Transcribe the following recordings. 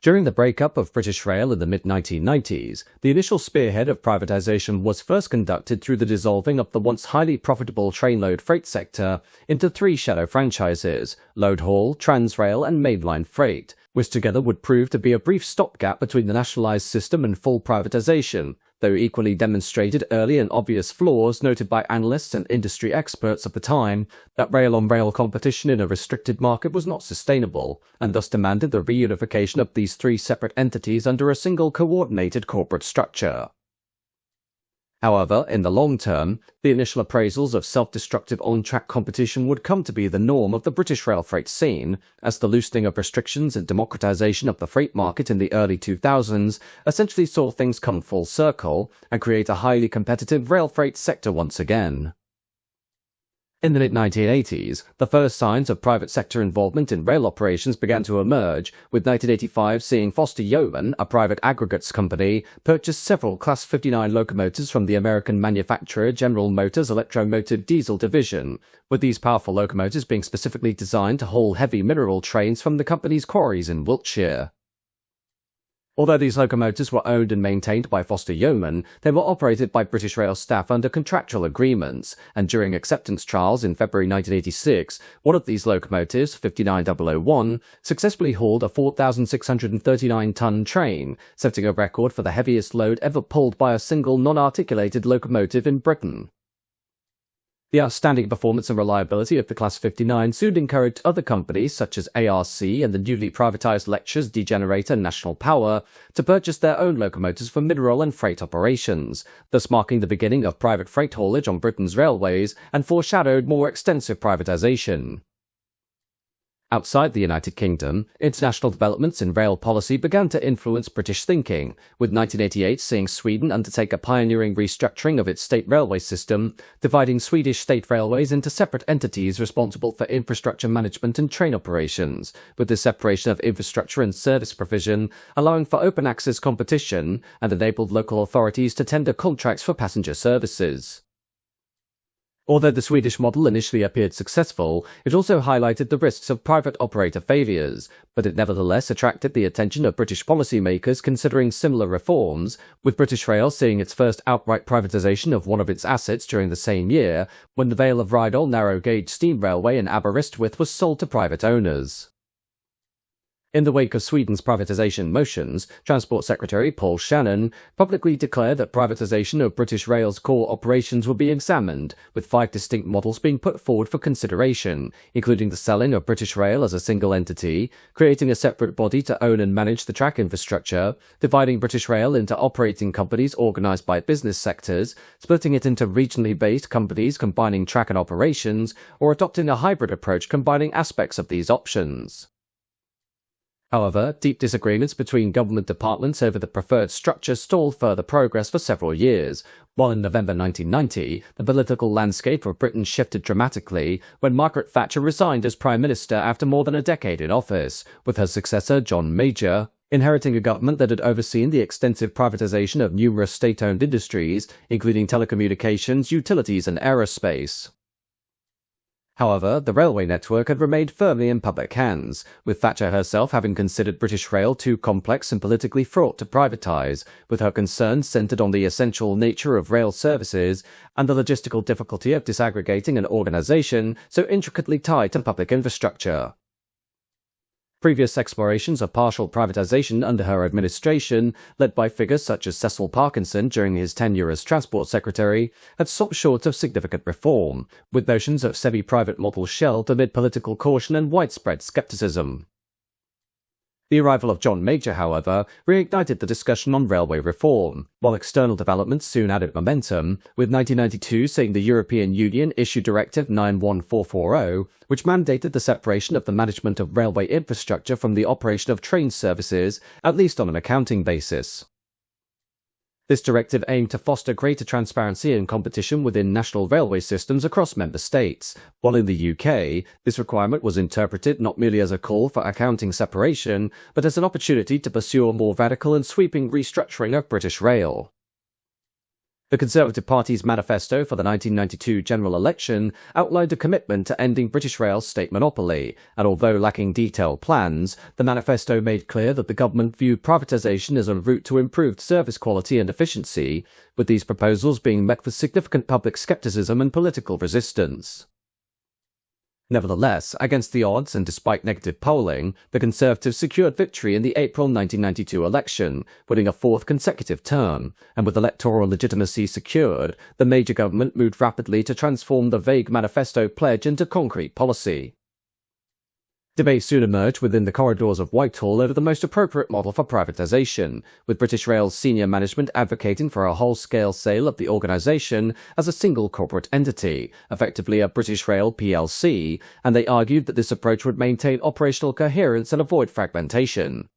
During the breakup of British Rail in the mid-1990s, the initial spearhead of privatisation was first conducted through the dissolving of the once highly profitable Trainload Freight sector into three shadow franchises, Loadhaul, Transrail and Mainline Freight, which together would prove to be a brief stopgap between the nationalised system and full privatisation, though equally demonstrated early and obvious flaws noted by analysts and industry experts of the time that rail-on-rail competition in a restricted market was not sustainable, and thus demanded the reunification of these three separate entities under a single coordinated corporate structure. However, in the long term, the initial appraisals of self-destructive on-track competition would come to be the norm of the British rail freight scene, as the loosening of restrictions and democratisation of the freight market in the early 2000s essentially saw things come full circle and create a highly competitive rail freight sector once again. In the mid-1980s, the first signs of private sector involvement in rail operations began to emerge, with 1985 seeing Foster Yeoman, a private aggregates company, purchase several Class 59 locomotives from the American manufacturer General Motors' electromotive diesel division, with these powerful locomotives being specifically designed to haul heavy mineral trains from the company's quarries in Wiltshire. Although these locomotives were owned and maintained by Foster Yeoman, they were operated by British Rail staff under contractual agreements, and during acceptance trials in February 1986, one of these locomotives, 59001, successfully hauled a 4,639-ton train, setting a record for the heaviest load ever pulled by a single non-articulated locomotive in Britain. The outstanding performance and reliability of the Class 59 soon encouraged other companies such as ARC and the newly privatised Lectures degenerator National Power to purchase their own locomotives for mineral and freight operations, thus marking the beginning of private freight haulage on Britain's railways and foreshadowed more extensive privatisation. Outside the United Kingdom, international developments in rail policy began to influence British thinking, with 1988 seeing Sweden undertake a pioneering restructuring of its state railway system, dividing Swedish state railways into separate entities responsible for infrastructure management and train operations, with the separation of infrastructure and service provision, allowing for open access competition, and enabled local authorities to tender contracts for passenger services. Although the Swedish model initially appeared successful, it also highlighted the risks of private operator failures, but it nevertheless attracted the attention of British policymakers considering similar reforms, with British Rail seeing its first outright privatisation of one of its assets during the same year, when the Vale of Rydal narrow-gauge steam railway in Aberystwyth was sold to private owners. In the wake of Sweden's privatisation motions, Transport Secretary Paul Shannon publicly declared that privatisation of British Rail's core operations would be examined, with 5 distinct models being put forward for consideration, including the selling of British Rail as a single entity, creating a separate body to own and manage the track infrastructure, dividing British Rail into operating companies organised by business sectors, splitting it into regionally based companies combining track and operations, or adopting a hybrid approach combining aspects of these options. However, deep disagreements between government departments over the preferred structure stalled further progress for several years, while in November 1990, the political landscape of Britain shifted dramatically when Margaret Thatcher resigned as Prime Minister after more than a decade in office, with her successor John Major inheriting a government that had overseen the extensive privatisation of numerous state-owned industries, including telecommunications, utilities and aerospace. However, the railway network had remained firmly in public hands, with Thatcher herself having considered British Rail too complex and politically fraught to privatise, with her concerns centred on the essential nature of rail services and the logistical difficulty of disaggregating an organisation so intricately tied to public infrastructure. Previous explorations of partial privatisation under her administration, led by figures such as Cecil Parkinson during his tenure as Transport Secretary, had stopped short of significant reform, with notions of semi-private models shelved amid political caution and widespread scepticism. The arrival of John Major, however, reignited the discussion on railway reform, while external developments soon added momentum, with 1992 seeing the European Union issue Directive 91440, which mandated the separation of the management of railway infrastructure from the operation of train services, at least on an accounting basis. This directive aimed to foster greater transparency and competition within national railway systems across member states, while in the UK, this requirement was interpreted not merely as a call for accounting separation, but as an opportunity to pursue a more radical and sweeping restructuring of British Rail. The Conservative Party's manifesto for the 1992 general election outlined a commitment to ending British Rail's state monopoly, and although lacking detailed plans, the manifesto made clear that the government viewed privatisation as a route to improved service quality and efficiency, with these proposals being met with significant public scepticism and political resistance. Nevertheless, against the odds and despite negative polling, the Conservatives secured victory in the April 1992 election, winning a fourth consecutive term, and with electoral legitimacy secured, the major government moved rapidly to transform the vague manifesto pledge into concrete policy. Debate soon emerged within the corridors of Whitehall over the most appropriate model for privatisation, with British Rail's senior management advocating for a whole-scale sale of the organisation as a single corporate entity, effectively a British Rail plc, and they argued that this approach would maintain operational coherence and avoid fragmentation.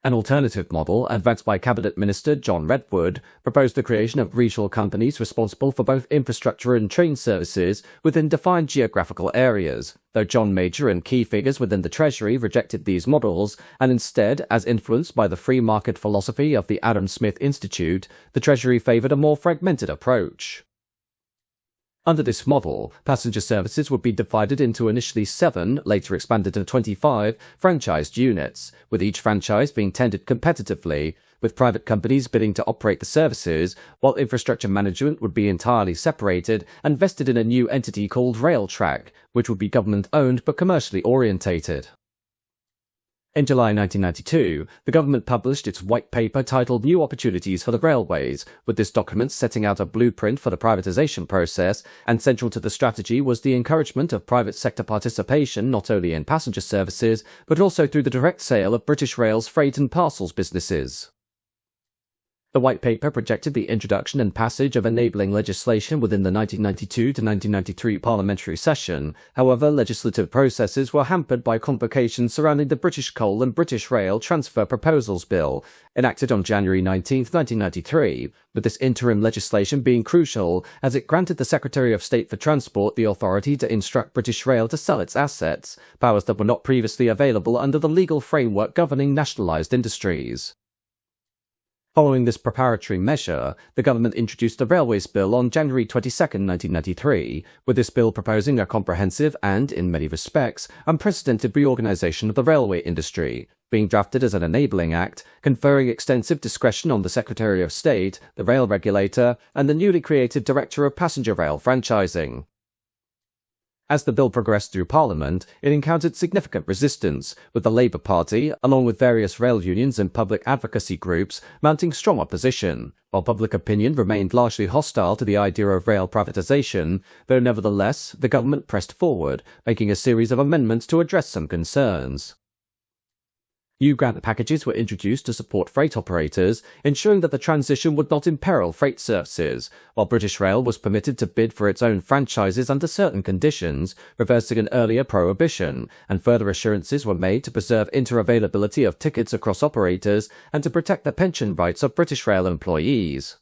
An alternative model, advanced by Cabinet Minister John Redwood, proposed the creation of regional companies responsible for both infrastructure and train services within defined geographical areas, though John Major and key figures within the Treasury rejected these models, and instead, as influenced by the free market philosophy of the Adam Smith Institute, the Treasury favoured a more fragmented approach. Under this model, passenger services would be divided into initially 7, later expanded to 25, franchised units, with each franchise being tendered competitively, with private companies bidding to operate the services, while infrastructure management would be entirely separated and vested in a new entity called Railtrack, which would be government-owned but commercially orientated. In July 1992, the government published its white paper titled New Opportunities for the Railways, with this document setting out a blueprint for the privatisation process, and central to the strategy was the encouragement of private sector participation not only in passenger services, but also through the direct sale of British Rail's freight and parcels businesses. The White Paper projected the introduction and passage of enabling legislation within the 1992 to 1993 parliamentary session. However, legislative processes were hampered by complications surrounding the British Coal and British Rail Transfer Proposals Bill, enacted on January 19, 1993, with this interim legislation being crucial as it granted the Secretary of State for Transport the authority to instruct British Rail to sell its assets, powers that were not previously available under the legal framework governing nationalised industries. Following this preparatory measure, the government introduced the Railways Bill on January 22, 1993, with this bill proposing a comprehensive and, in many respects, unprecedented reorganisation of the railway industry, being drafted as an enabling act, conferring extensive discretion on the Secretary of State, the rail regulator, and the newly created Director of Passenger Rail Franchising. As the bill progressed through Parliament, it encountered significant resistance, with the Labour Party, along with various rail unions and public advocacy groups, mounting strong opposition, while public opinion remained largely hostile to the idea of rail privatisation, though nevertheless, the government pressed forward, making a series of amendments to address some concerns. New grant packages were introduced to support freight operators, ensuring that the transition would not imperil freight services, while British Rail was permitted to bid for its own franchises under certain conditions, reversing an earlier prohibition, and further assurances were made to preserve interavailability of tickets across operators and to protect the pension rights of British Rail employees.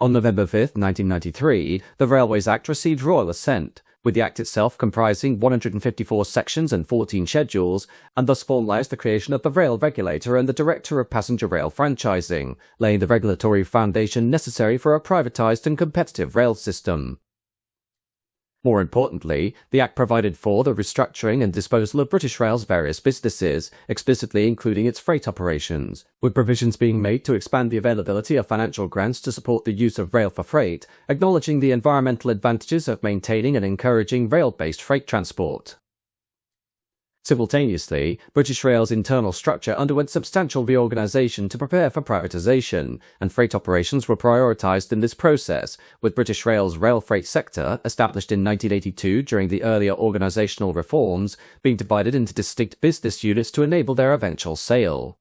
On November 5, 1993, the Railways Act received royal assent, with the Act itself comprising 154 sections and 14 schedules, and thus formalised the creation of the Rail Regulator and the Director of Passenger Rail Franchising, laying the regulatory foundation necessary for a privatised and competitive rail system. More importantly, the Act provided for the restructuring and disposal of British Rail's various businesses, explicitly including its freight operations, with provisions being made to expand the availability of financial grants to support the use of rail for freight, acknowledging the environmental advantages of maintaining and encouraging rail-based freight transport. Simultaneously, British Rail's internal structure underwent substantial reorganisation to prepare for privatisation, and freight operations were prioritised in this process, with British Rail's Railfreight sector, established in 1982 during the earlier organisational reforms, being divided into distinct business units to enable their eventual sale.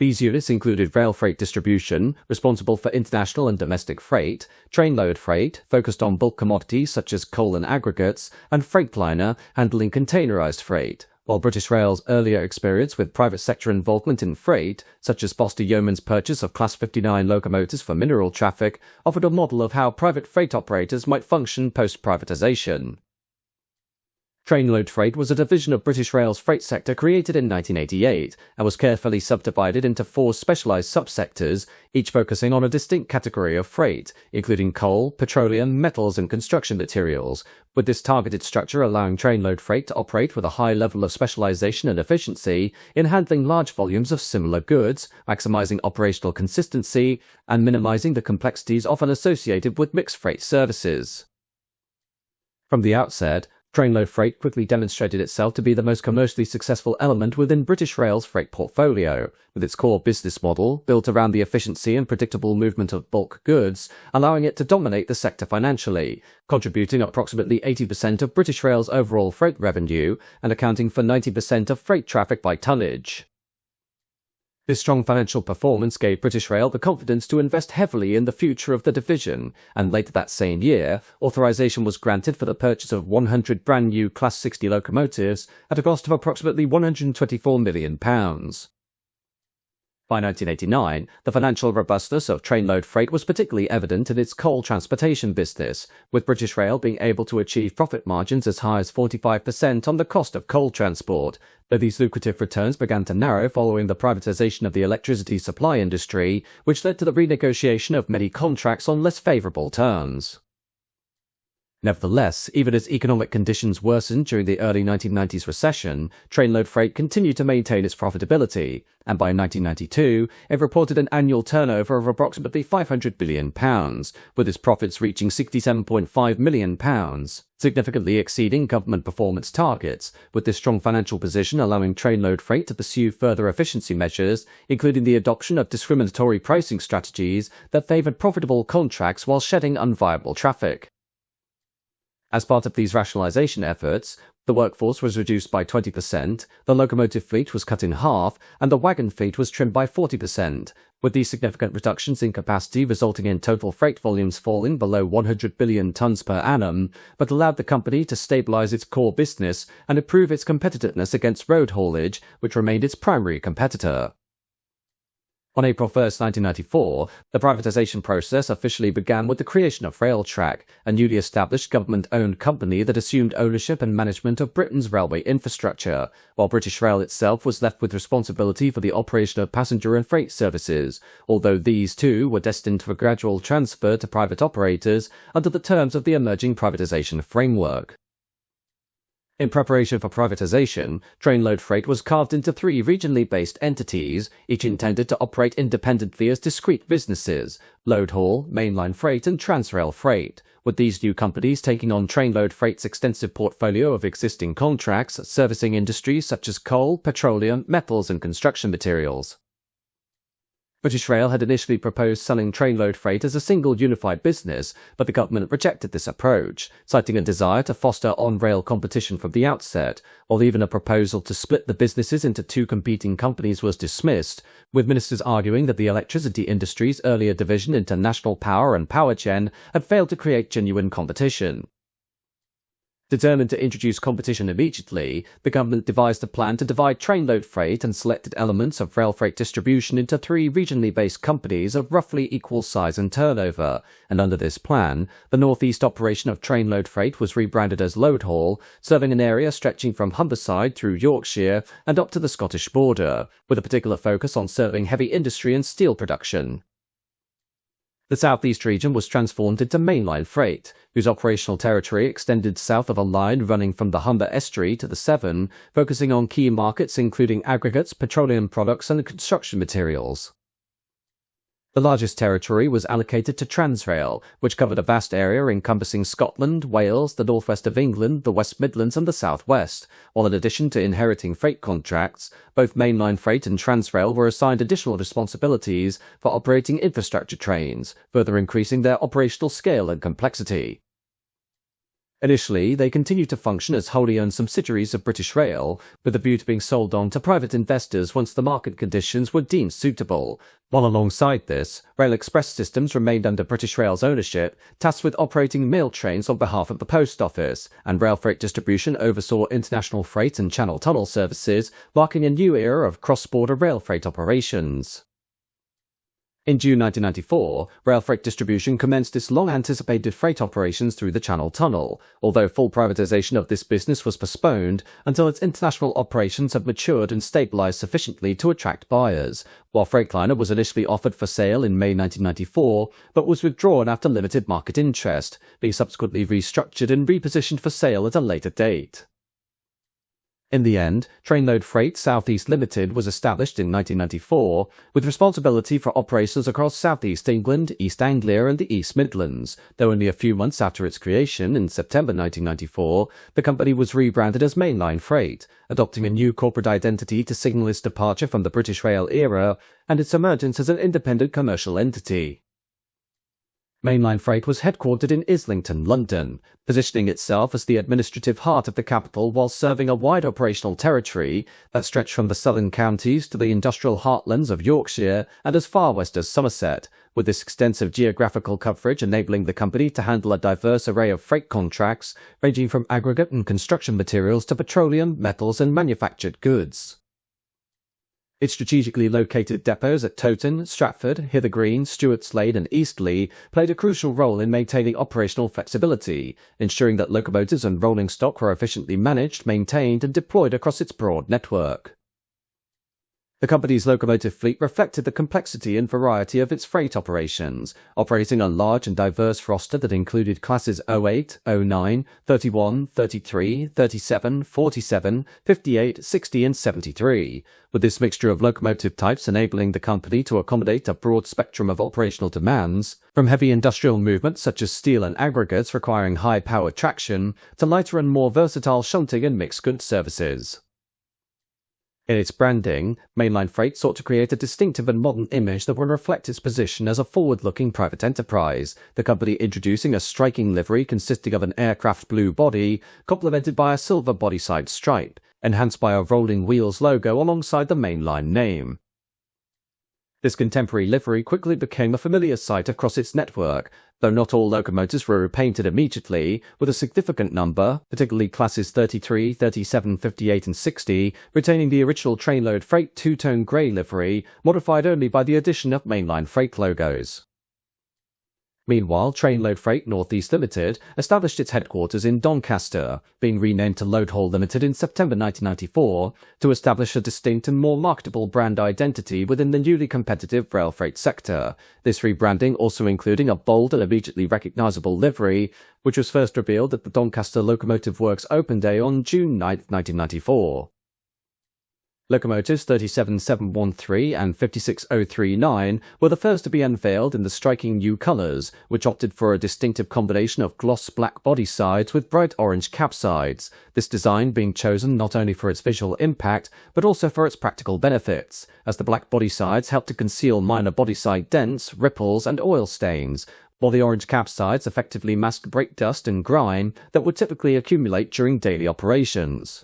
These units included Railfreight Distribution, responsible for international and domestic freight, Trainload Freight, focused on bulk commodities such as coal and aggregates, and Freightliner, handling containerised freight, while British Rail's earlier experience with private sector involvement in freight, such as Foster Yeoman's purchase of Class 59 locomotives for mineral traffic, offered a model of how private freight operators might function post-privatisation. Trainload Freight was a division of British Rail's freight sector created in 1988 and was carefully subdivided into 4 specialised subsectors, each focusing on a distinct category of freight, including coal, petroleum, metals and construction materials, with this targeted structure allowing Trainload Freight to operate with a high level of specialisation and efficiency in handling large volumes of similar goods, maximising operational consistency, and minimising the complexities often associated with mixed freight services. From the outset, Trainload Freight quickly demonstrated itself to be the most commercially successful element within British Rail's freight portfolio, with its core business model built around the efficiency and predictable movement of bulk goods, allowing it to dominate the sector financially, contributing approximately 80% of British Rail's overall freight revenue and accounting for 90% of freight traffic by tonnage. This strong financial performance gave British Rail the confidence to invest heavily in the future of the division, and later that same year, authorization was granted for the purchase of 100 brand new Class 60 locomotives at a cost of approximately £124 million. By 1989, the financial robustness of Trainload Freight was particularly evident in its coal transportation business, with British Rail being able to achieve profit margins as high as 45% on the cost of coal transport, though these lucrative returns began to narrow following the privatisation of the electricity supply industry, which led to the renegotiation of many contracts on less favourable terms. Nevertheless, even as economic conditions worsened during the early 1990s recession, Trainload Freight continued to maintain its profitability, and by 1992, it reported an annual turnover of approximately £500 billion, with its profits reaching £67.5 million, significantly exceeding government performance targets, with this strong financial position allowing Trainload Freight to pursue further efficiency measures, including the adoption of discriminatory pricing strategies that favoured profitable contracts while shedding unviable traffic. As part of these rationalisation efforts, the workforce was reduced by 20%, the locomotive fleet was cut in half, and the wagon fleet was trimmed by 40%, with these significant reductions in capacity resulting in total freight volumes falling below 100 billion tonnes per annum, but allowed the company to stabilise its core business and improve its competitiveness against road haulage, which remained its primary competitor. On April 1, 1994, the privatisation process officially began with the creation of Railtrack, a newly established government-owned company that assumed ownership and management of Britain's railway infrastructure, while British Rail itself was left with responsibility for the operation of passenger and freight services, although these too were destined for gradual transfer to private operators under the terms of the emerging privatisation framework. In preparation for privatisation, Trainload Freight was carved into 3 regionally based entities, each intended to operate independently as discrete businesses: Loadhaul, Mainline Freight and Transrail Freight, with these new companies taking on Trainload Freight's extensive portfolio of existing contracts servicing industries such as coal, petroleum, metals and construction materials. British Rail had initially proposed selling Trainload Freight as a single unified business, but the government rejected this approach, citing a desire to foster on-rail competition from the outset, while even a proposal to split the businesses into 2 competing companies was dismissed, with ministers arguing that the electricity industry's earlier division into National Power and Powergen had failed to create genuine competition. Determined to introduce competition immediately, the government devised a plan to divide Trainload Freight and selected elements of Railfreight distribution into 3 regionally based companies of roughly equal size and turnover, and under this plan, the northeast operation of Trainload Freight was rebranded as Loadhaul, serving an area stretching from Humberside through Yorkshire and up to the Scottish border, with a particular focus on serving heavy industry and steel production. The southeast region was transformed into Mainline Freight, whose operational territory extended south of a line running from the Humber estuary to the Severn, focusing on key markets including aggregates, petroleum products and construction materials. The largest territory was allocated to Transrail, which covered a vast area encompassing Scotland, Wales, the northwest of England, the West Midlands and the southwest, while in addition to inheriting freight contracts, both Mainline Freight and Transrail were assigned additional responsibilities for operating infrastructure trains, further increasing their operational scale and complexity. Initially, they continued to function as wholly owned subsidiaries of British Rail, with a view to being sold on to private investors once the market conditions were deemed suitable, while alongside this, Rail Express systems remained under British Rail's ownership, tasked with operating mail trains on behalf of the Post Office, and Railfreight distribution oversaw international freight and channel tunnel services, marking a new era of cross-border rail freight operations. In June 1994, Railfreight Distribution commenced its long-anticipated freight operations through the Channel Tunnel, although full privatization of this business was postponed until its international operations had matured and stabilized sufficiently to attract buyers, while Freightliner was initially offered for sale in May 1994, but was withdrawn after limited market interest, being subsequently restructured and repositioned for sale at a later date. In the end, Trainload Freight Southeast Limited was established in 1994, with responsibility for operations across Southeast England, East Anglia and the East Midlands, though only a few months after its creation, in September 1994, the company was rebranded as Mainline Freight, adopting a new corporate identity to signal its departure from the British Rail era and its emergence as an independent commercial entity. Mainline Freight was headquartered in Islington, London, positioning itself as the administrative heart of the capital while serving a wide operational territory that stretched from the southern counties to the industrial heartlands of Yorkshire and as far west as Somerset, with this extensive geographical coverage enabling the company to handle a diverse array of freight contracts ranging from aggregate and construction materials to petroleum, metals and manufactured goods. Its strategically located depots at Towton, Stratford, Hither Green, Stewart's Lane and Eastleigh played a crucial role in maintaining operational flexibility, ensuring that locomotives and rolling stock were efficiently managed, maintained and deployed across its broad network. The company's locomotive fleet reflected the complexity and variety of its freight operations, operating a large and diverse roster that included classes 08, 09, 31, 33, 37, 47, 58, 60 and 73, with this mixture of locomotive types enabling the company to accommodate a broad spectrum of operational demands, from heavy industrial movements such as steel and aggregates requiring high-power traction, to lighter and more versatile shunting and mixed goods services. In its branding, Mainline Freight sought to create a distinctive and modern image that would reflect its position as a forward-looking private enterprise, the company introducing a striking livery consisting of an aircraft blue body, complemented by a silver bodyside stripe, enhanced by a rolling wheels logo alongside the Mainline name. This contemporary livery quickly became a familiar sight across its network, though not all locomotives were repainted immediately, with a significant number, particularly classes 33, 37, 58 and 60, retaining the original Trainload Freight two-tone grey livery, modified only by the addition of Mainline Freight logos. Meanwhile, Trainload Freight Northeast Limited established its headquarters in Doncaster, being renamed to Loadhaul Limited in September 1994, to establish a distinct and more marketable brand identity within the newly competitive rail freight sector, this rebranding also including a bold and immediately recognisable livery, which was first revealed at the Doncaster Locomotive Works Open Day on June 9, 1994. Locomotives 37713 and 56039 were the first to be unveiled in the striking new colours, which opted for a distinctive combination of gloss black body sides with bright orange cap sides, this design being chosen not only for its visual impact, but also for its practical benefits, as the black body sides help to conceal minor bodyside dents, ripples and oil stains, while the orange cap sides effectively mask brake dust and grime that would typically accumulate during daily operations.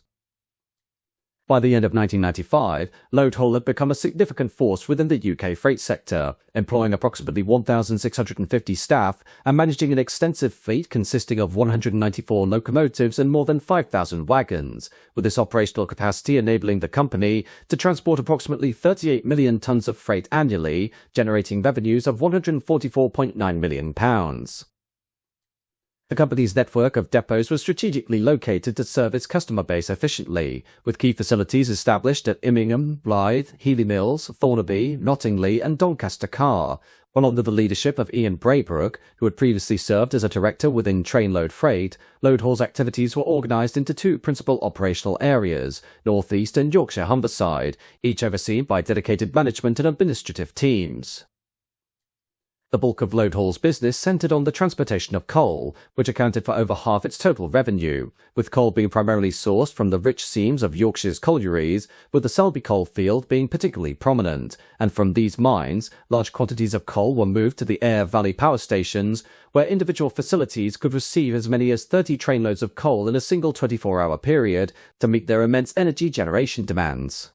By the end of 1995, Loadhaul had become a significant force within the UK freight sector, employing approximately 1,650 staff and managing an extensive fleet consisting of 194 locomotives and more than 5,000 wagons, with this operational capacity enabling the company to transport approximately 38 million tonnes of freight annually, generating revenues of £144.9 million. The company's network of depots was strategically located to serve its customer base efficiently, with key facilities established at Immingham, Blythe, Healy Mills, Thornaby, Nottingley and Doncaster Car, while under the leadership of Ian Braybrook, who had previously served as a director within Trainload Freight, Loadhaul's activities were organised into two principal operational areas, North East and Yorkshire Humberside, each overseen by dedicated management and administrative teams. The bulk of Loadhaul's business centred on the transportation of coal, which accounted for over half its total revenue, with coal being primarily sourced from the rich seams of Yorkshire's collieries, with the Selby coal field being particularly prominent, and from these mines, large quantities of coal were moved to the Aire Valley power stations, where individual facilities could receive as many as 30 trainloads of coal in a single 24-hour period to meet their immense energy generation demands.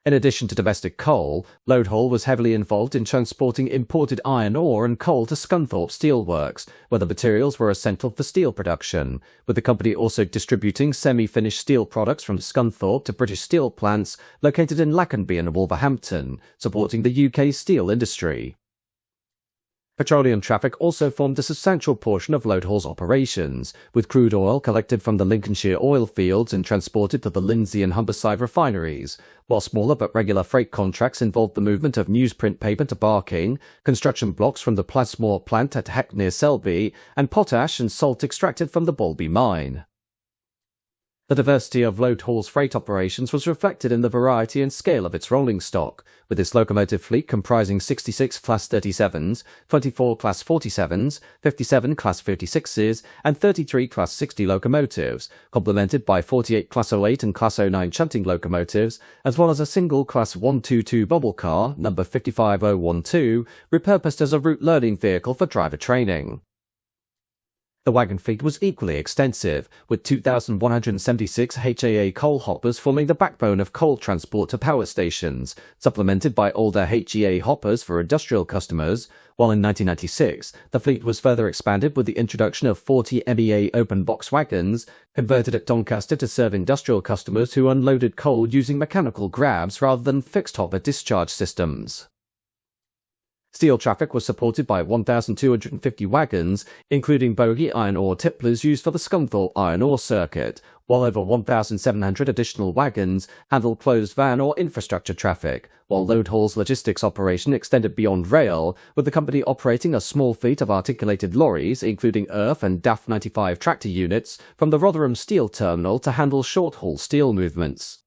In addition to domestic coal, Loadhaul was heavily involved in transporting imported iron ore and coal to Scunthorpe Steelworks, where the materials were essential for steel production, with the company also distributing semi-finished steel products from Scunthorpe to British steel plants located in Lackenby and Wolverhampton, supporting the UK steel industry. Petroleum traffic also formed a substantial portion of Loadhaul's operations, with crude oil collected from the Lincolnshire oil fields and transported to the Lindsey and Humberside refineries, while smaller but regular freight contracts involved the movement of newsprint paper to Barking, construction blocks from the Plasmore plant at Heck near Selby, and potash and salt extracted from the Bolby mine. The diversity of Loadhaul's freight operations was reflected in the variety and scale of its rolling stock, with its locomotive fleet comprising 66 Class 37s, 24 Class 47s, 57 Class 56s, and 33 Class 60 locomotives, complemented by 48 Class 08 and Class 09 shunting locomotives, as well as a single Class 122 bubble car, number 55012, repurposed as a route learning vehicle for driver training. The wagon fleet was equally extensive, with 2,176 HAA coal hoppers forming the backbone of coal transport to power stations, supplemented by older HEA hoppers for industrial customers, while in 1996, the fleet was further expanded with the introduction of 40 MEA open box wagons, converted at Doncaster to serve industrial customers who unloaded coal using mechanical grabs rather than fixed hopper discharge systems. Steel traffic was supported by 1,250 wagons, including bogie iron ore tipplers used for the Scunthorpe iron ore circuit, while over 1,700 additional wagons handled closed van or infrastructure traffic, while Loadhaul's logistics operation extended beyond rail, with the company operating a small fleet of articulated lorries, including ERF and DAF 95 tractor units, from the Rotherham Steel Terminal to handle short-haul steel movements.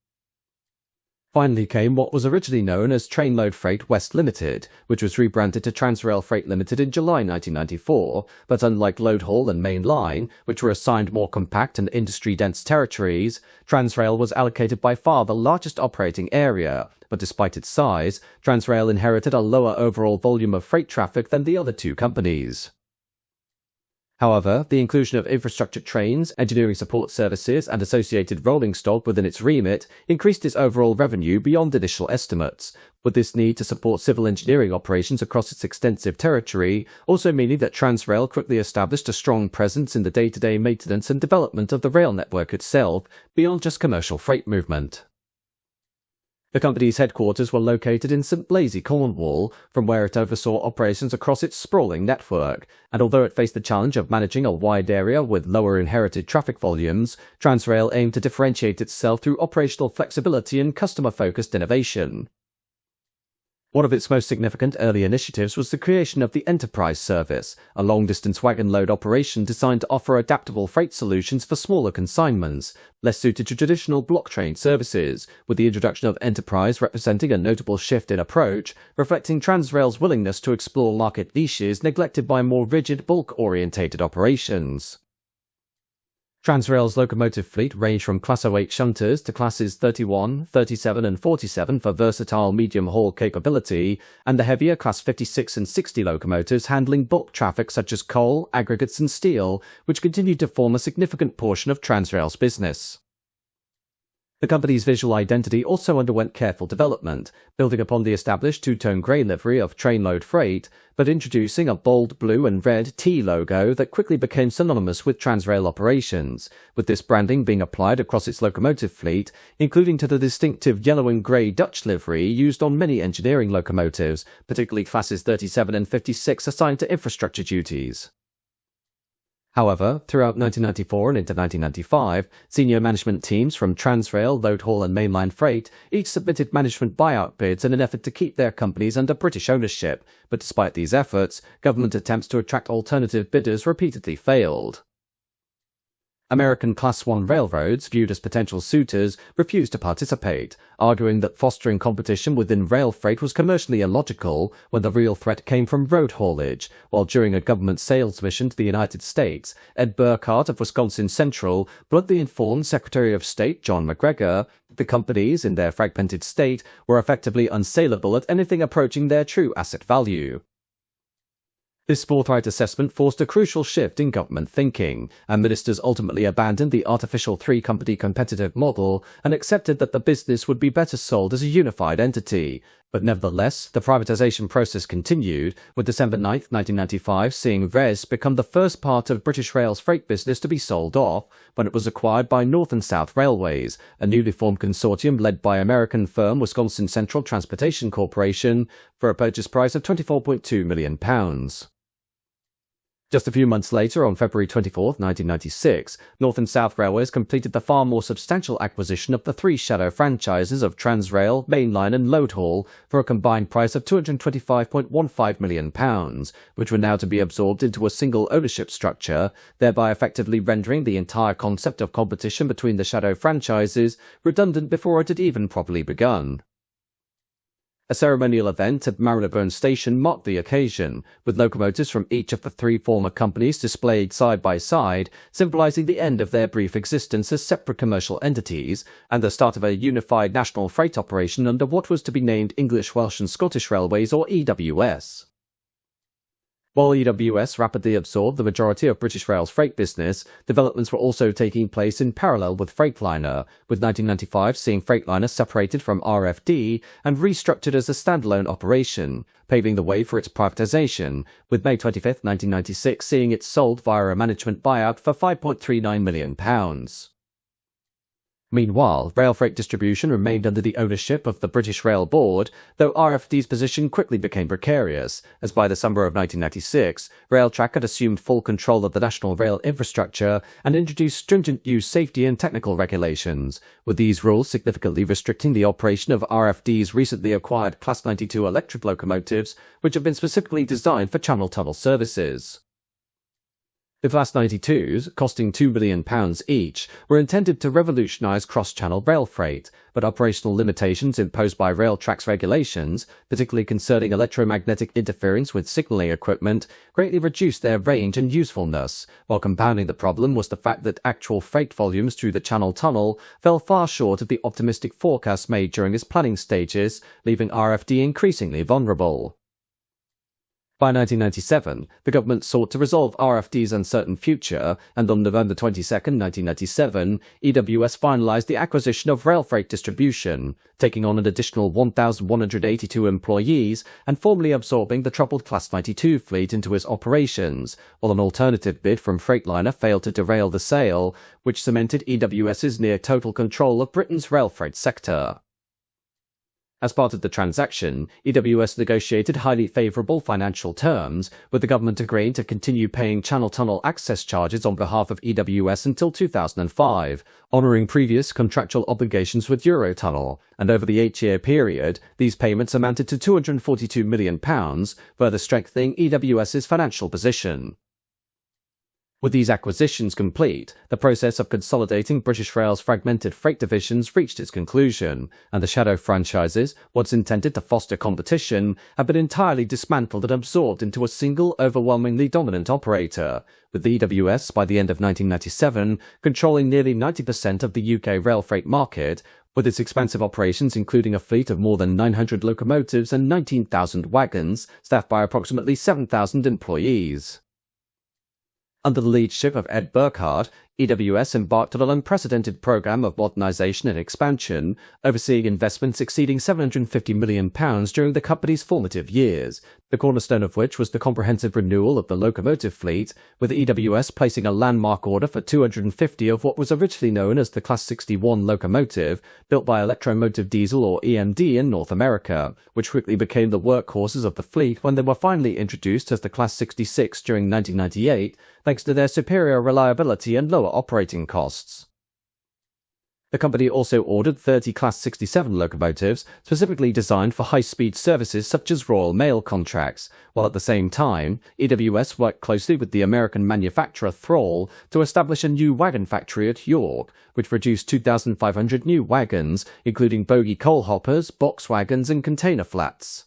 Finally came what was originally known as Trainload Freight West Limited, which was rebranded to Transrail Freight Limited in July 1994, but unlike Loadhaul and Mainline, which were assigned more compact and industry-dense territories, Transrail was allocated by far the largest operating area, but despite its size, Transrail inherited a lower overall volume of freight traffic than the other two companies. However, the inclusion of infrastructure trains, engineering support services, and associated rolling stock within its remit increased its overall revenue beyond initial estimates, with this need to support civil engineering operations across its extensive territory also meaning that Transrail quickly established a strong presence in the day-to-day maintenance and development of the rail network itself, beyond just commercial freight movement. The company's headquarters were located in St Blaise, Cornwall, from where it oversaw operations across its sprawling network, and although it faced the challenge of managing a wide area with lower inherited traffic volumes, Transrail aimed to differentiate itself through operational flexibility and customer-focused innovation. One of its most significant early initiatives was the creation of the Enterprise Service, a long-distance wagon load operation designed to offer adaptable freight solutions for smaller consignments, less suited to traditional block train services, with the introduction of Enterprise representing a notable shift in approach, reflecting Transrail's willingness to explore market niches neglected by more rigid bulk-orientated operations. Transrail's locomotive fleet ranged from Class 08 shunters to Classes 31, 37 and 47 for versatile medium-haul capability, and the heavier Class 56 and 60 locomotives handling bulk traffic such as coal, aggregates and steel, which continued to form a significant portion of Transrail's business. The company's visual identity also underwent careful development, building upon the established two-tone grey livery of Trainload Freight, but introducing a bold blue and red T logo that quickly became synonymous with Transrail operations, with this branding being applied across its locomotive fleet, including to the distinctive yellow and grey Dutch livery used on many engineering locomotives, particularly Classes 37 and 56 assigned to infrastructure duties. However, throughout 1994 and into 1995, senior management teams from Transrail, Loadhaul and Mainline Freight each submitted management buyout bids in an effort to keep their companies under British ownership, but despite these efforts, government attempts to attract alternative bidders repeatedly failed. American Class 1 railroads, viewed as potential suitors, refused to participate, arguing that fostering competition within rail freight was commercially illogical when the real threat came from road haulage, while during a government sales mission to the United States, Ed Burkhardt of Wisconsin Central bluntly informed Secretary of State John McGregor that the companies, in their fragmented state, were effectively unsaleable at anything approaching their true asset value. This forthright assessment forced a crucial shift in government thinking, and ministers ultimately abandoned the artificial three-company competitive model and accepted that the business would be better sold as a unified entity. But nevertheless, the privatisation process continued, with December 9, 1995 seeing RES become the first part of British Rail's freight business to be sold off, when it was acquired by North and South Railways, a newly formed consortium led by American firm Wisconsin Central Transportation Corporation, for a purchase price of £24.2 million. Just a few months later, on February 24, 1996, North and South Railways completed the far more substantial acquisition of the three shadow franchises of Transrail, Mainline and Loadhaul for a combined price of £225.15 million, which were now to be absorbed into a single ownership structure, thereby effectively rendering the entire concept of competition between the shadow franchises redundant before it had even properly begun. A ceremonial event at Marylebone Station marked the occasion, with locomotives from each of the three former companies displayed side by side, symbolising the end of their brief existence as separate commercial entities, and the start of a unified national freight operation under what was to be named English, Welsh and Scottish Railways, or EWS. While EWS rapidly absorbed the majority of British Rail's freight business, developments were also taking place in parallel with Freightliner, with 1995 seeing Freightliner separated from RFD and restructured as a standalone operation, paving the way for its privatisation, with May 25, 1996 seeing it sold via a management buyout for £5.39 million. Meanwhile, Railfreight distribution remained under the ownership of the British Rail Board, though RFD's position quickly became precarious, as by the summer of 1996, Railtrack had assumed full control of the national rail infrastructure and introduced stringent new safety and technical regulations, with these rules significantly restricting the operation of RFD's recently acquired Class 92 electric locomotives, which have been specifically designed for channel tunnel services. The Class 92s, costing £2 million each, were intended to revolutionise cross-channel rail freight, but operational limitations imposed by Railtrack's regulations, particularly concerning electromagnetic interference with signalling equipment, greatly reduced their range and usefulness, while compounding the problem was the fact that actual freight volumes through the Channel Tunnel fell far short of the optimistic forecasts made during its planning stages, leaving RFD increasingly vulnerable. By 1997, the government sought to resolve RFD's uncertain future, and on November 22, 1997, EWS finalised the acquisition of Railfreight Distribution, taking on an additional 1,182 employees and formally absorbing the troubled Class 92 fleet into its operations, while an alternative bid from Freightliner failed to derail the sale, which cemented EWS's near-total control of Britain's rail freight sector. As part of the transaction, EWS negotiated highly favourable financial terms, with the government agreeing to continue paying Channel Tunnel access charges on behalf of EWS until 2005, honouring previous contractual obligations with Eurotunnel, and over the 8-year period, these payments amounted to £242 million, further strengthening EWS's financial position. With these acquisitions complete, the process of consolidating British Rail's fragmented freight divisions reached its conclusion, and the shadow franchises, once intended to foster competition, have been entirely dismantled and absorbed into a single, overwhelmingly dominant operator, with the EWS by the end of 1997 controlling nearly 90% of the UK rail freight market, with its expansive operations including a fleet of more than 900 locomotives and 19,000 wagons, staffed by approximately 7,000 employees. Under the leadership of Ed Burkhardt, EWS embarked on an unprecedented program of modernisation and expansion, overseeing investments exceeding £750 million during the company's formative years, the cornerstone of which was the comprehensive renewal of the locomotive fleet, with EWS placing a landmark order for 250 of what was originally known as the Class 61 locomotive, built by Electromotive Diesel or EMD in North America, which quickly became the workhorses of the fleet when they were finally introduced as the Class 66 during 1998, thanks to their superior reliability and lower operating costs. The company also ordered 30 Class 67 locomotives specifically designed for high-speed services such as Royal Mail contracts, while at the same time, EWS worked closely with the American manufacturer Thrall to establish a new wagon factory at York, which produced 2,500 new wagons, including bogie coal hoppers, box wagons and container flats.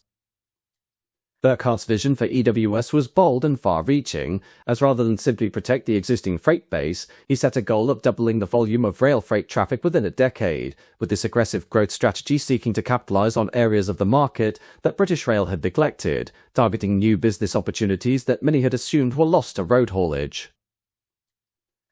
Burkhardt's vision for EWS was bold and far-reaching, as rather than simply protect the existing freight base, he set a goal of doubling the volume of rail freight traffic within a decade, with this aggressive growth strategy seeking to capitalize on areas of the market that British Rail had neglected, targeting new business opportunities that many had assumed were lost to road haulage.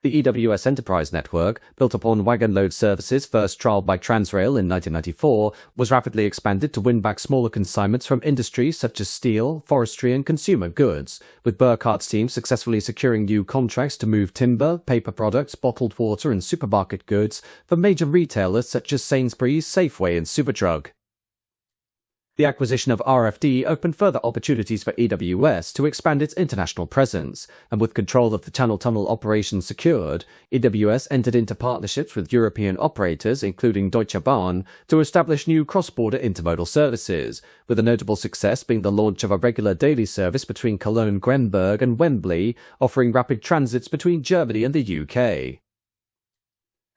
The EWS Enterprise Network, built upon wagon load services first trialled by Transrail in 1994, was rapidly expanded to win back smaller consignments from industries such as steel, forestry and consumer goods, with Burkhardt's team successfully securing new contracts to move timber, paper products, bottled water and supermarket goods for major retailers such as Sainsbury's, Safeway and Superdrug. The acquisition of RFD opened further opportunities for EWS to expand its international presence, and with control of the Channel Tunnel operations secured, EWS entered into partnerships with European operators, including Deutsche Bahn, to establish new cross-border intermodal services, with a notable success being the launch of a regular daily service between Cologne, Grenberg and Wembley, offering rapid transits between Germany and the UK.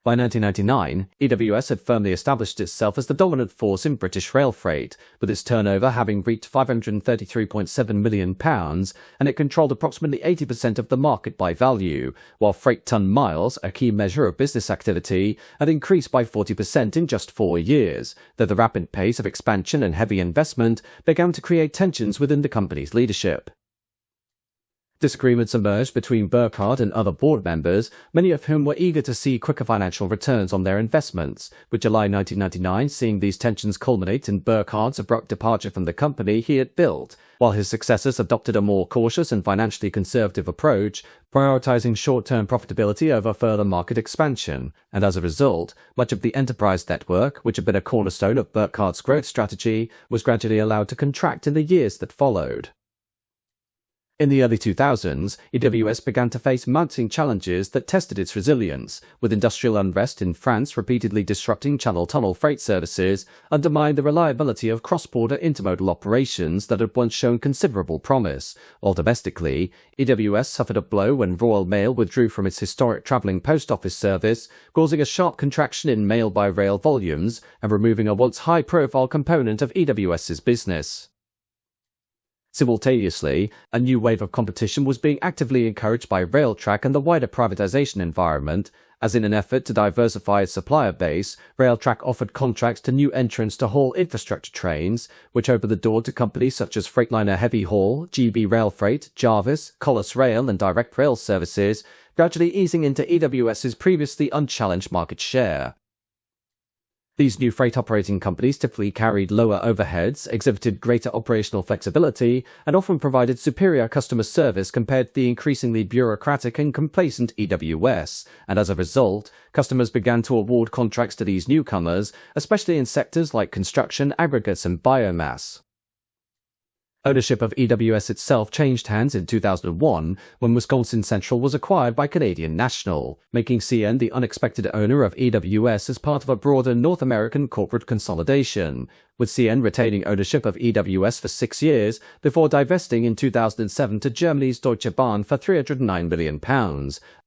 By 1999, EWS had firmly established itself as the dominant force in British rail freight, with its turnover having reached £533.7 million, and it controlled approximately 80% of the market by value, while freight ton miles, a key measure of business activity, had increased by 40% in just 4 years, though the rapid pace of expansion and heavy investment began to create tensions within the company's leadership. Disagreements emerged between Burkhardt and other board members, many of whom were eager to see quicker financial returns on their investments, with July 1999 seeing these tensions culminate in Burkhardt's abrupt departure from the company he had built, while his successors adopted a more cautious and financially conservative approach, prioritizing short-term profitability over further market expansion, and as a result, much of the enterprise network, which had been a cornerstone of Burkhardt's growth strategy, was gradually allowed to contract in the years that followed. In the early 2000s, EWS began to face mounting challenges that tested its resilience, with industrial unrest in France repeatedly disrupting Channel Tunnel freight services, undermined the reliability of cross-border intermodal operations that had once shown considerable promise, while domestically, EWS suffered a blow when Royal Mail withdrew from its historic travelling post office service, causing a sharp contraction in mail-by-rail volumes and removing a once high-profile component of EWS's business. Simultaneously, a new wave of competition was being actively encouraged by Railtrack and the wider privatisation environment, as in an effort to diversify its supplier base, Railtrack offered contracts to new entrants to haul infrastructure trains, which opened the door to companies such as Freightliner Heavy Haul, GB Railfreight, Jarvis, Collis Rail and Direct Rail services, gradually easing into EWS's previously unchallenged market share. These new freight operating companies typically carried lower overheads, exhibited greater operational flexibility, and often provided superior customer service compared to the increasingly bureaucratic and complacent EWS, and as a result, customers began to award contracts to these newcomers, especially in sectors like construction, aggregates, and biomass. Ownership of EWS itself changed hands in 2001 when Wisconsin Central was acquired by Canadian National, making CN the unexpected owner of EWS as part of a broader North American corporate consolidation, with CN retaining ownership of EWS for 6 years before divesting in 2007 to Germany's Deutsche Bahn for £309 million,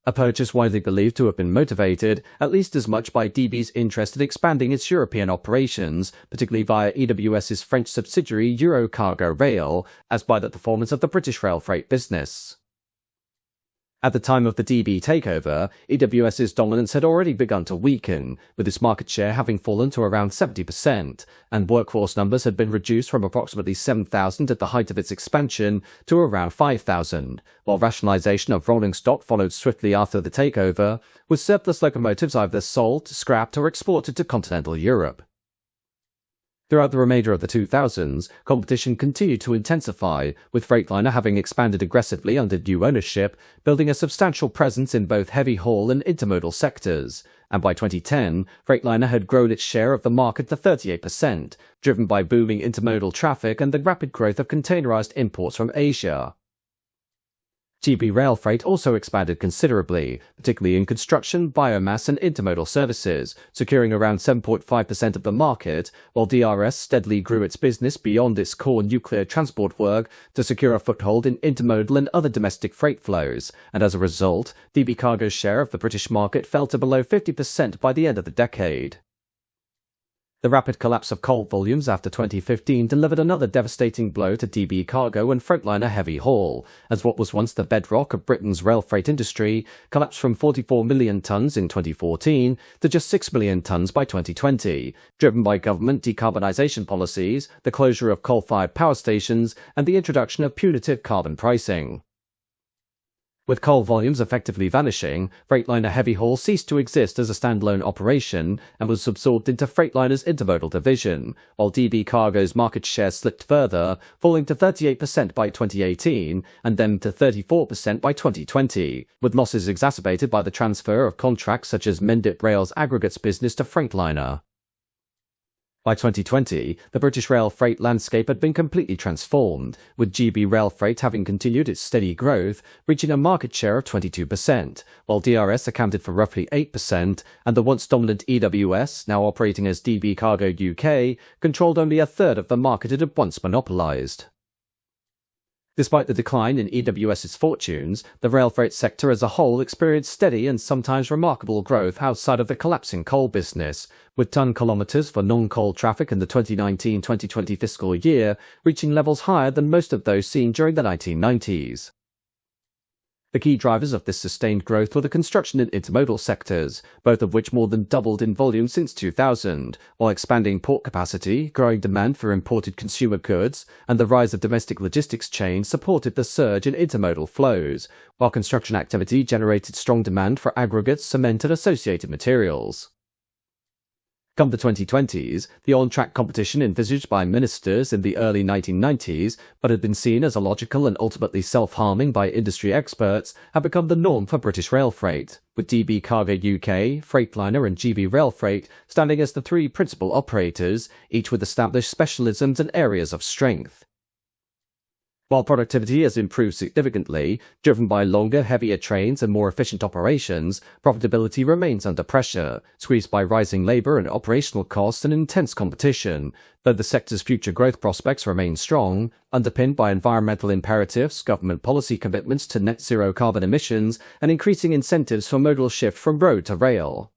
a purchase widely believed to have been motivated at least as much by DB's interest in expanding its European operations, particularly via EWS's French subsidiary Eurocargo Rail, as by the performance of the British rail freight business. At the time of the DB takeover, EWS's dominance had already begun to weaken, with its market share having fallen to around 70%, and workforce numbers had been reduced from approximately 7,000 at the height of its expansion to around 5,000, while rationalization of rolling stock followed swiftly after the takeover, with surplus locomotives either sold, scrapped, or exported to continental Europe. Throughout the remainder of the 2000s, competition continued to intensify, with Freightliner having expanded aggressively under new ownership, building a substantial presence in both heavy haul and intermodal sectors, and by 2010, Freightliner had grown its share of the market to 38%, driven by booming intermodal traffic and the rapid growth of containerized imports from Asia. GB Railfreight also expanded considerably, particularly in construction, biomass and intermodal services, securing around 7.5% of the market, while DRS steadily grew its business beyond its core nuclear transport work to secure a foothold in intermodal and other domestic freight flows, and as a result, DB Cargo's share of the British market fell to below 50% by the end of the decade. The rapid collapse of coal volumes after 2015 delivered another devastating blow to DB cargo and Freightliner heavy haul, as what was once the bedrock of Britain's rail freight industry collapsed from 44 million tonnes in 2014 to just 6 million tonnes by 2020, driven by government decarbonisation policies, the closure of coal-fired power stations, and the introduction of punitive carbon pricing. With coal volumes effectively vanishing, Freightliner heavy haul ceased to exist as a standalone operation and was absorbed into Freightliner's intermodal division, while DB Cargo's market share slipped further, falling to 38% by 2018 and then to 34% by 2020, with losses exacerbated by the transfer of contracts such as Mendip Rail's aggregates business to Freightliner. By 2020, the British rail freight landscape had been completely transformed, with GB Railfreight having continued its steady growth, reaching a market share of 22%, while DRS accounted for roughly 8%, and the once dominant EWS, now operating as DB Cargo UK, controlled only a third of the market it had once monopolised. Despite the decline in EWS's fortunes, the rail freight sector as a whole experienced steady and sometimes remarkable growth outside of the collapsing coal business, with ton kilometres for non-coal traffic in the 2019-2020 fiscal year reaching levels higher than most of those seen during the 1990s. The key drivers of this sustained growth were the construction and intermodal sectors, both of which more than doubled in volume since 2000, while expanding port capacity, growing demand for imported consumer goods, and the rise of domestic logistics chains supported the surge in intermodal flows, while construction activity generated strong demand for aggregates, cement, and associated materials. Come the 2020s, the on-track competition envisaged by ministers in the early 1990s, but had been seen as illogical and ultimately self-harming by industry experts, had become the norm for British rail freight, with DB Cargo UK, Freightliner and GB Railfreight standing as the three principal operators, each with established specialisms and areas of strength. While productivity has improved significantly, driven by longer, heavier trains and more efficient operations, profitability remains under pressure, squeezed by rising labour and operational costs and intense competition, though the sector's future growth prospects remain strong, underpinned by environmental imperatives, government policy commitments to net zero carbon emissions, and increasing incentives for modal shift from road to rail.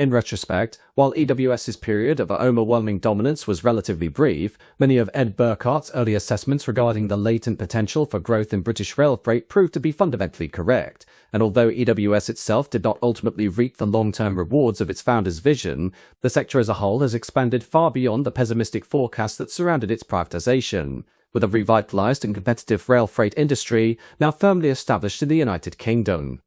In retrospect, while EWS's period of overwhelming dominance was relatively brief, many of Ed Burkhardt's early assessments regarding the latent potential for growth in British rail freight proved to be fundamentally correct, and although EWS itself did not ultimately reap the long-term rewards of its founder's vision, the sector as a whole has expanded far beyond the pessimistic forecasts that surrounded its privatisation, with a revitalised and competitive rail freight industry now firmly established in the United Kingdom.